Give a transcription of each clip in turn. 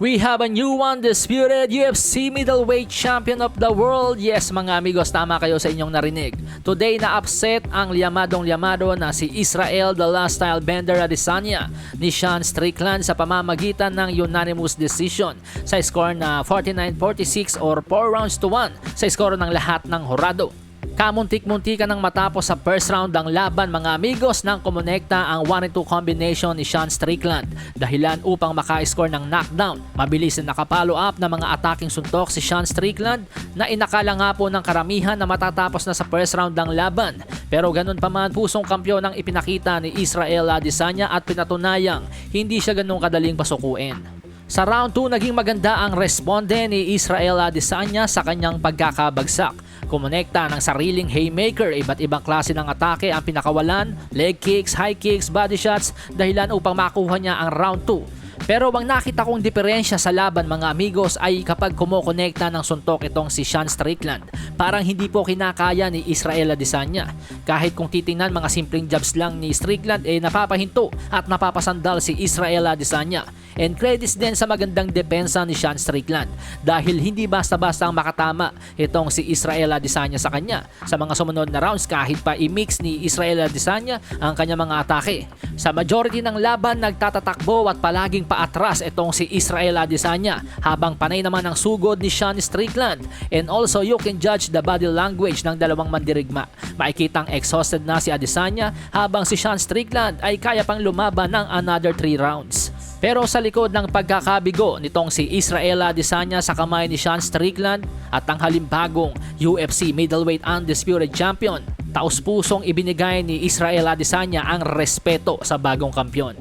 We have a new undisputed UFC middleweight champion of the world. Yes mga amigos, tama kayo sa inyong narinig. Today na-upset ang liyamadong-liyamado na si Israel The Last Style Bender Adesanya ni Sean Strickland sa pamamagitan ng unanimous decision sa score na 49-46 or 4 rounds to 1 sa score ng lahat ng horado. Kamuntik-muntikan ng matapos sa first round ang laban mga amigos nang kumonekta ang 1-2 combination ni Sean Strickland dahilan upang maka-score ng knockdown. Mabilis na nakapollow up na mga ataking suntok si Sean Strickland na inakala nga po ng karamihan na matatapos na sa first round ng laban. Pero ganun pa man, pusong kampyon ang ipinakita ni Israel Adesanya at pinatunayang hindi siya ganun kadaling pasukuin. Sa round 2, naging maganda ang responde ni Israel Adesanya sa kanyang pagkakabagsak. Kumonekta ng sariling haymaker, iba't ibang klase ng atake ang pinakawalan, leg kicks, high kicks, body shots, dahilan upang makuha niya ang round 2. Pero ang nakita kong diferensya sa laban mga amigos ay kapag kumokonekta ng suntok itong si Sean Strickland. Parang hindi po kinakaya ni Israel Adesanya. Kahit kung titingnan mga simpleng jabs lang ni Strickland napapahinto at napapasandal si Israel Adesanya. And credits din sa magandang depensa ni Sean Strickland dahil hindi basta-basta ang makatama itong si Israel Adesanya sa kanya. Sa mga sumunod na rounds kahit pa i-mix ni Israel Adesanya ang kanyang mga atake. Sa majority ng laban nagtatatakbo at palaging paatras itong si Israel Adesanya habang panay naman ang sugod ni Sean Strickland. And also you can judge the body language ng dalawang mandirigma. Makikitang exhausted na si Adesanya habang si Sean Strickland ay kaya pang lumaban ng another 3 rounds. Pero sa likod ng pagkakabigo nitong si Israel Adesanya sa kamay ni Sean Strickland at ang halimbagong UFC middleweight undisputed champion, taos-pusong ibinigay ni Israel Adesanya ang respeto sa bagong kampyon.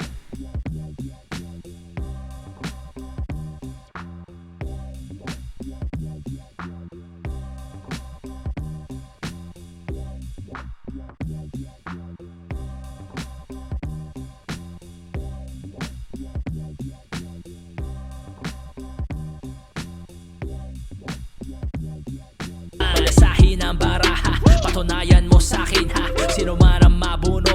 Malasahin ang baraha, patunayan mo sa'kin ha. Sino man ang mabuno